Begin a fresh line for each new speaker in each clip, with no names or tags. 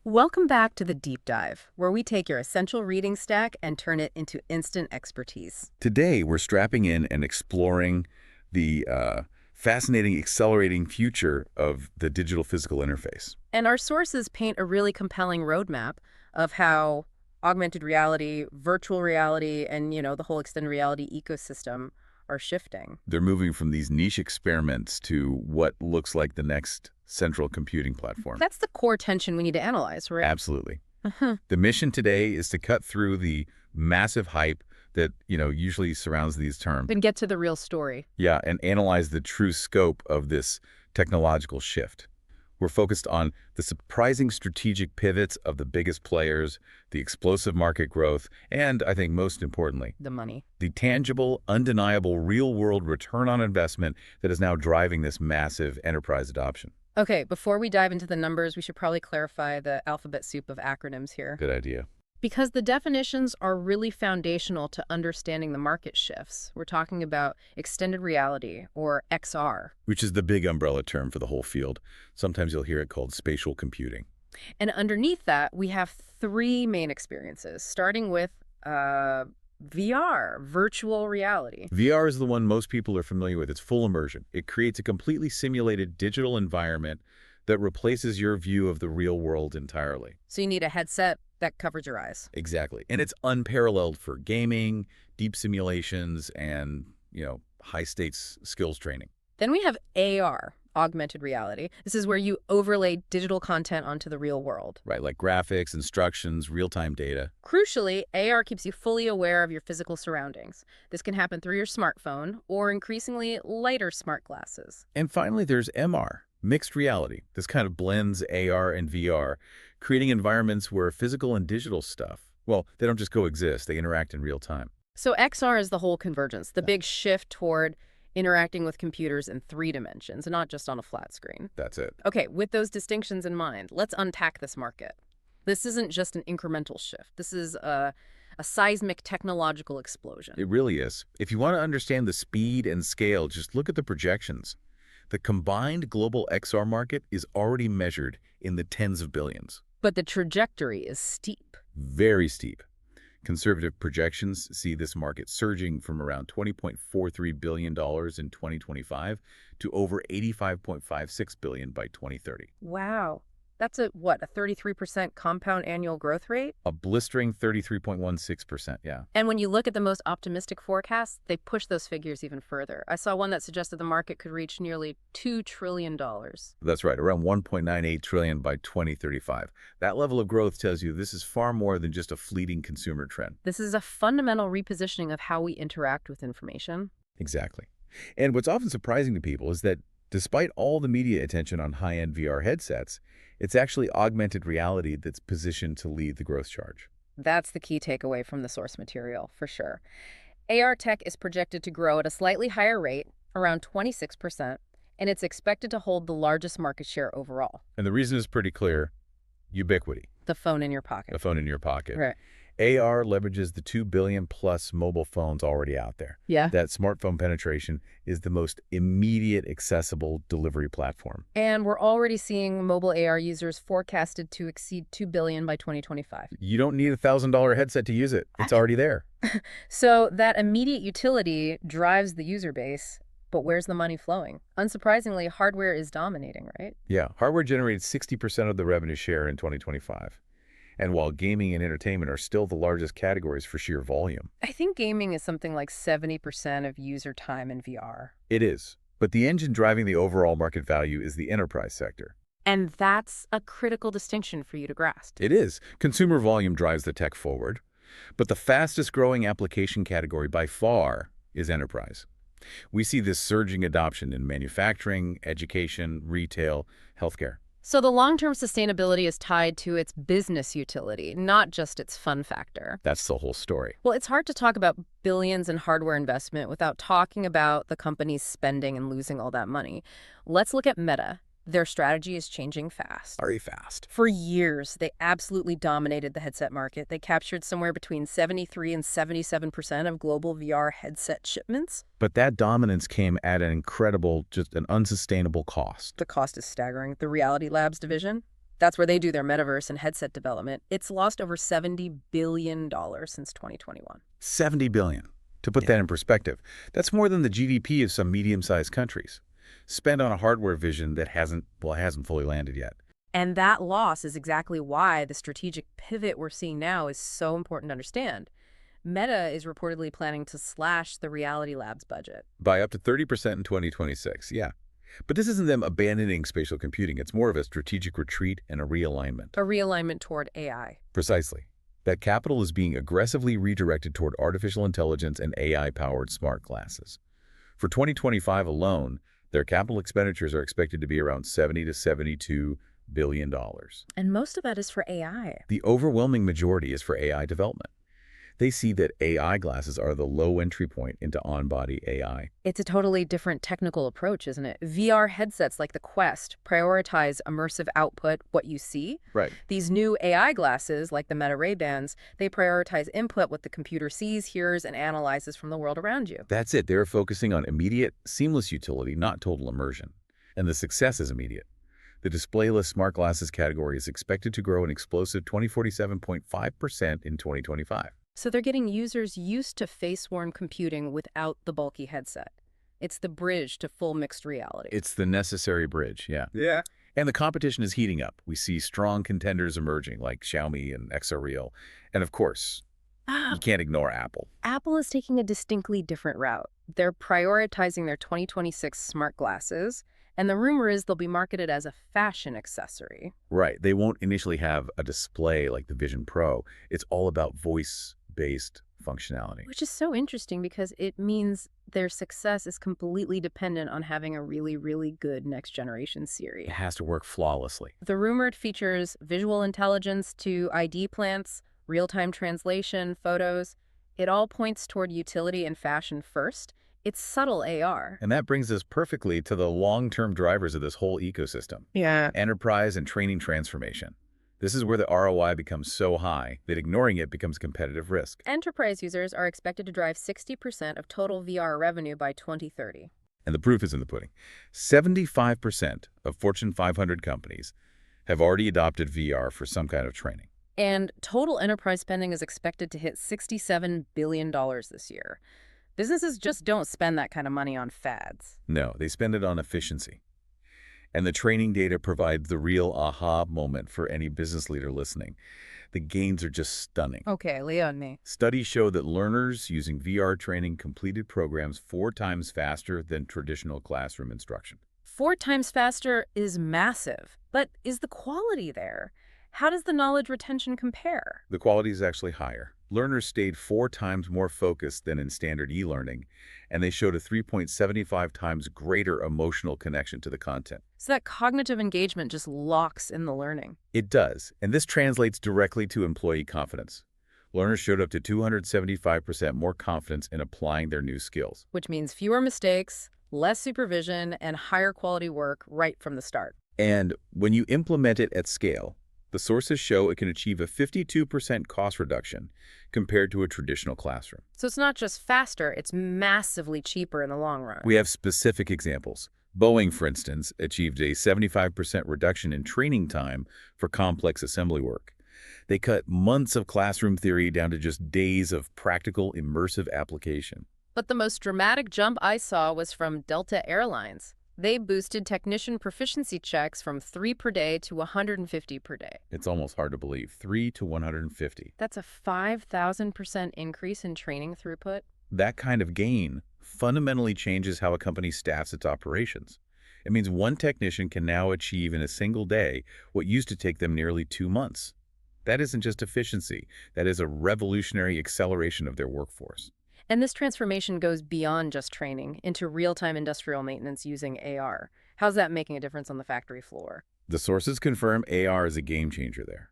Welcome back to the Deep Dive, where we take your essential reading stack and turn it into instant expertise.
Today, we're strapping in and exploring the fascinating, accelerating future of the digital physical interface.
And our sources paint a really compelling roadmap of how augmented reality, virtual reality, and, the whole extended reality ecosystem are shifting.
They're moving from these niche experiments to what looks like the next central computing platform.
That's the core tension we need to analyze, right?
Absolutely.
Uh-huh.
The mission today is to cut through the massive hype that, usually surrounds these terms.
And get to the real story.
Yeah, and analyze the true scope of this technological shift. We're focused on the surprising strategic pivots of the biggest players, the explosive market growth, and, I think most importantly,
The money.
the tangible, undeniable, real-world return on investment that is now driving this massive enterprise adoption.
Okay, before we dive into the numbers, we should probably clarify the alphabet soup of acronyms here.
Good idea.
Because the definitions are really foundational to understanding the market shifts. We're talking about extended reality, or XR.
Which is the big umbrella term for the whole field. Sometimes you'll hear it called spatial computing.
And underneath that, we have three main experiences, starting with VR, virtual reality.
VR is the one most people are familiar with. It's full immersion. It creates a completely simulated digital environment that replaces your view of the real world entirely.
So you need a headset that covers your eyes.
Exactly. And it's unparalleled for gaming, deep simulations, and, high-stakes skills training.
Then we have AR, augmented reality. This is where you overlay digital content onto the real world.
Right, like graphics, instructions, real-time data.
Crucially, AR keeps you fully aware of your physical surroundings. This can happen through your smartphone or increasingly lighter smart glasses.
And finally, there's MR, mixed reality. This kind of blends AR and VR, creating environments where physical and digital stuff, well, they don't just coexist, they interact in real time.
So XR is the whole convergence, the big shift toward interacting with computers in 3 dimensions, and not just on a flat screen.
That's it.
Okay, with those distinctions in mind, let's unpack this market. This isn't just an incremental shift. This is a seismic technological explosion.
It really is. If you want to understand the speed and scale, just look at the projections. The combined global XR market is already measured in the tens of billions.
But the trajectory is steep.
Very steep. Conservative projections see this market surging from around $20.43 billion in 2025 to over $85.56 billion by 2030.
Wow. That's a 33% compound annual growth rate?
A blistering 33.16%, yeah.
And when you look at the most optimistic forecasts, they push those figures even further. I saw one that suggested the market could reach nearly $2 trillion.
That's right, around $1.98 trillion by 2035. That level of growth tells you this is far more than just a fleeting consumer trend.
This is a fundamental repositioning of how we interact with information.
Exactly. And what's often surprising to people is that despite all the media attention on high-end VR headsets, it's actually augmented reality that's positioned to lead the growth charge.
That's the key takeaway from the source material, for sure. AR tech is projected to grow at a slightly higher rate, around 26%, and it's expected to hold the largest market share overall.
And the reason is pretty clear: ubiquity.
The phone in your pocket.
The phone in your pocket.
Right.
AR leverages the 2 billion plus mobile phones already out there.
Yeah.
That smartphone penetration is the most immediate accessible delivery platform.
And we're already seeing mobile AR users forecasted to exceed 2 billion by 2025.
You don't need a $1,000 headset to use it. It's already there.
So that immediate utility drives the user base, but where's the money flowing? Unsurprisingly, hardware is dominating, right?
Yeah, hardware generated 60% of the revenue share in 2025. And while gaming and entertainment are still the largest categories for sheer volume.
I think gaming is something like 70% of user time in VR.
It is. But the engine driving the overall market value is the enterprise sector.
And that's a critical distinction for you to grasp.
It is. Consumer volume drives the tech forward. But the fastest growing application category by far is enterprise. We see this surging adoption in manufacturing, education, retail, healthcare.
So the long-term sustainability is tied to its business utility, not just its fun factor.
That's the whole story.
Well, it's hard to talk about billions in hardware investment without talking about the companies spending and losing all that money. Let's look at Meta. Their strategy is changing fast.
Very fast.
For years, they absolutely dominated the headset market. They captured somewhere between 73 and 77% of global VR headset shipments.
But that dominance came at an incredible, just an unsustainable cost.
The cost is staggering. The Reality Labs division, That's where they do their metaverse and headset development. It's lost over $70 billion since 2021.
70 billion. To put that in perspective, that's more than the GDP of some medium-sized countries, spent on a hardware vision that hasn't fully landed yet.
And that loss is exactly why the strategic pivot we're seeing now is so important to understand. Meta is reportedly planning to slash the Reality Labs budget.
By up to 30% in 2026, yeah. But this isn't them abandoning spatial computing. It's more of a strategic retreat and a realignment.
A realignment toward AI.
Precisely. That capital is being aggressively redirected toward artificial intelligence and AI-powered smart glasses. For 2025 alone, their capital expenditures are expected to be around $70 to $72 billion.
And most of that is for AI.
The overwhelming majority is for AI development. They see that AI glasses are the low entry point into on-body AI.
It's a totally different technical approach, isn't it? VR headsets like the Quest prioritize immersive output, what you see.
Right.
These new AI glasses, like the Meta Ray-Bans, they prioritize input, what the computer sees, hears, and analyzes from the world around you.
That's it. They're focusing on immediate, seamless utility, not total immersion. And the success is immediate. The displayless smart glasses category is expected to grow an explosive 47.5% in 2025.
So they're getting users used to face-worn computing without the bulky headset. It's the bridge to full mixed reality.
It's the necessary bridge, yeah. Yeah. And the competition is heating up. We see strong contenders emerging like Xiaomi and Exoreal. And of course, you can't ignore Apple.
Apple is taking a distinctly different route. They're prioritizing their 2026 smart glasses, and the rumor is they'll be marketed as a fashion accessory.
Right. They won't initially have a display like the Vision Pro. It's all about voice-based functionality.
Which is so interesting because it means their success is completely dependent on having a really, really good next-generation Siri.
It has to work flawlessly.
The rumored features visual intelligence to ID plants, real-time translation, photos. It all points toward utility and fashion first. It's subtle AR.
And that brings us perfectly to the long-term drivers of this whole ecosystem.
Yeah.
Enterprise and training transformation. This is where the ROI becomes so high that ignoring it becomes competitive risk.
Enterprise users are expected to drive 60% of total VR revenue by 2030.
And the proof is in the pudding. 75% of Fortune 500 companies have already adopted VR for some kind of training.
And total enterprise spending is expected to hit $67 billion this year. Businesses just don't spend that kind of money on fads.
No, they spend it on efficiency. And the training data provides the real aha moment for any business leader listening. The gains are just stunning.
Okay, lay on me.
Studies show that learners using VR training completed programs 4 times faster than traditional classroom instruction.
4 times faster is massive, but is the quality there? How does the knowledge retention compare?
The quality is actually higher. Learners stayed 4 times more focused than in standard e-learning, and they showed a 3.75 times greater emotional connection to the content.
So that cognitive engagement just locks in the learning.
It does, and this translates directly to employee confidence. Learners showed up to 275% more confidence in applying their new skills.
Which means fewer mistakes, less supervision, and higher quality work right from the start.
And when you implement it at scale, the sources show it can achieve a 52% cost reduction compared to a traditional classroom.
So it's not just faster, it's massively cheaper in the long run.
We have specific examples. Boeing, for instance, achieved a 75% reduction in training time for complex assembly work. They cut months of classroom theory down to just days of practical, immersive application.
But the most dramatic jump I saw was from Delta Airlines. They boosted technician proficiency checks from 3 per day to 150 per day.
It's almost hard to believe. 3 to 150.
That's a 5,000% increase in training throughput.
That kind of gain fundamentally changes how a company staffs its operations. It means one technician can now achieve in a single day what used to take them nearly 2 months. That isn't just efficiency. That is a revolutionary acceleration of their workforce.
And this transformation goes beyond just training into real-time industrial maintenance using AR. How's that making a difference on the factory floor?
The sources confirm AR is a game changer there.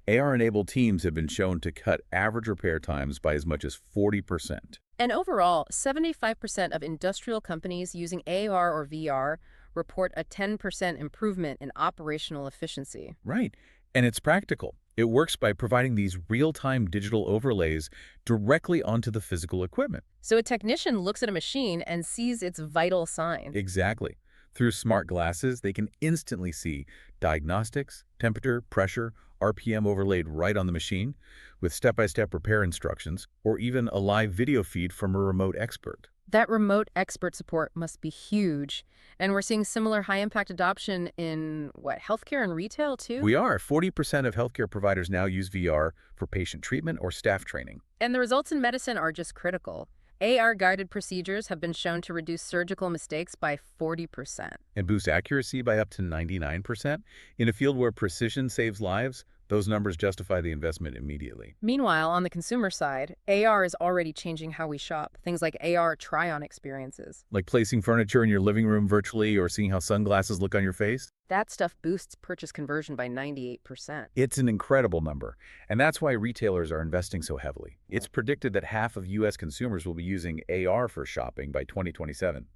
AR-enabled teams have been shown to cut average repair times by as much as 40%.
And overall, 75% of industrial companies using AR or VR report a 10% improvement in operational efficiency.
Right. And it's practical. It works by providing these real-time digital overlays directly onto the physical equipment.
So a technician looks at a machine and sees its vital signs.
Exactly. Through smart glasses, they can instantly see diagnostics, temperature, pressure, RPM overlaid right on the machine, with step-by-step repair instructions, or even a live video feed from a remote expert.
That remote expert support must be huge. And we're seeing similar high-impact adoption in, what, healthcare and retail, too?
We are. 40% of healthcare providers now use VR for patient treatment or staff training.
And the results in medicine are just critical. AR-guided procedures have been shown to reduce surgical mistakes by 40%.
And boost accuracy by up to 99%. In a field where precision saves lives, those numbers justify the investment immediately.
Meanwhile, on the consumer side, AR is already changing how we shop. Things like AR try-on experiences.
Like placing furniture in your living room virtually or seeing how sunglasses look on your face.
That stuff boosts purchase conversion by 98%.
It's an incredible number, and that's why retailers are investing so heavily. It's predicted that half of U.S. consumers will be using AR for shopping by 2027.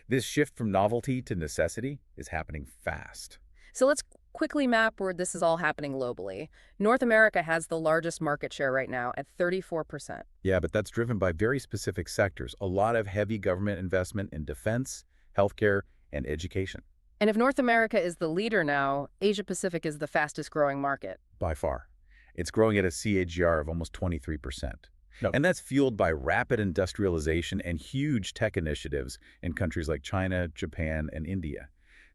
This shift from novelty to necessity is happening fast.
So let's quickly map where this is all happening globally. North America has the largest market share right now at 34%.
Yeah, but that's driven by very specific sectors. A lot of heavy government investment in defense, healthcare, and education.
And if North America is the leader now, Asia Pacific is the fastest growing market.
By far. It's growing at a CAGR of almost 23%.
No.
And that's fueled by rapid industrialization and huge tech initiatives in countries like China, Japan, and India.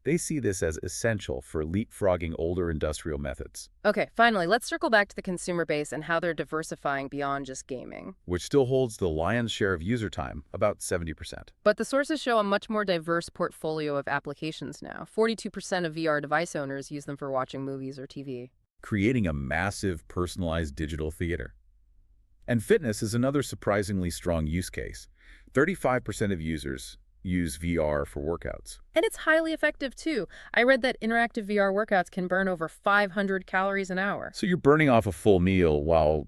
They see this as essential for leapfrogging older industrial methods.
Okay, finally, let's circle back to the consumer base and how they're diversifying beyond just gaming.
Which still holds the lion's share of user time, about 70%.
But the sources show a much more diverse portfolio of applications now. 42% of VR device owners use them for watching movies or TV.
Creating a massive personalized digital theater. And fitness is another surprisingly strong use case. 35% of users use VR for workouts.
And it's highly effective, too. I read that interactive VR workouts can burn over 500 calories an hour.
So you're burning off a full meal while,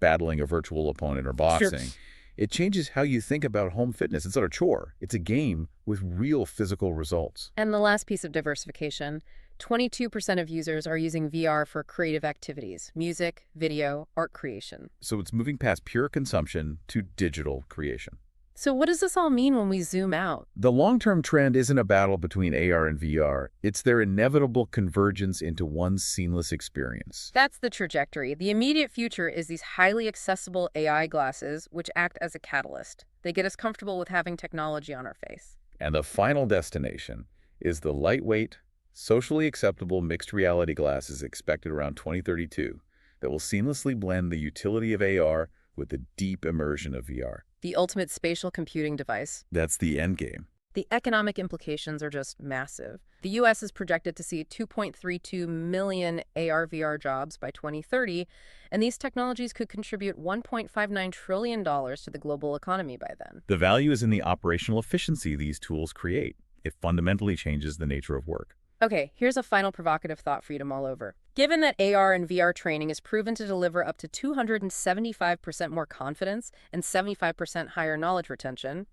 battling a virtual opponent or boxing.
Sure.
It changes how you think about home fitness. It's not a chore. It's a game with real physical results.
And the last piece of diversification, 22% of users are using VR for creative activities, music, video, art creation.
So it's moving past pure consumption to digital creation.
So what does this all mean when we zoom out?
The long-term trend isn't a battle between AR and VR. It's their inevitable convergence into one seamless experience.
That's the trajectory. The immediate future is these highly accessible AI glasses, which act as a catalyst. They get us comfortable with having technology on our face.
And the final destination is the lightweight, socially acceptable mixed reality glasses expected around 2032 that will seamlessly blend the utility of AR with the deep immersion of VR.
The ultimate spatial computing device.
That's the end game.
The economic implications are just massive. The U.S. is projected to see 2.32 million AR/VR jobs by 2030, and these technologies could contribute $1.59 trillion to the global economy by then.
The value is in the operational efficiency these tools create. It fundamentally changes the nature of work.
Okay, here's a final provocative thought for you to mull over. Given that AR and VR training is proven to deliver up to 275% more confidence and 75% higher knowledge retention,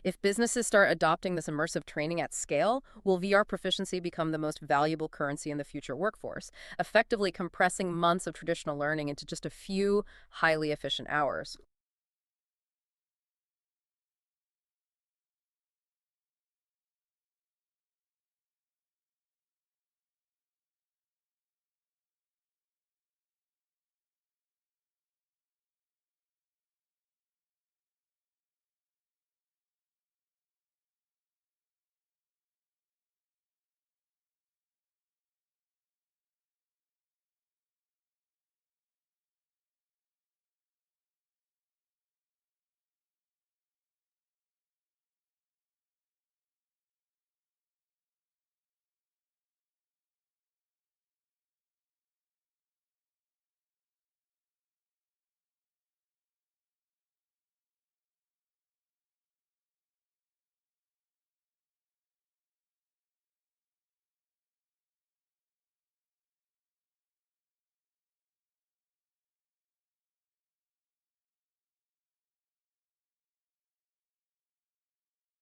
if businesses start adopting this immersive training at scale, will VR proficiency become the most valuable currency in the future workforce, effectively compressing months of traditional learning into just a few highly efficient hours?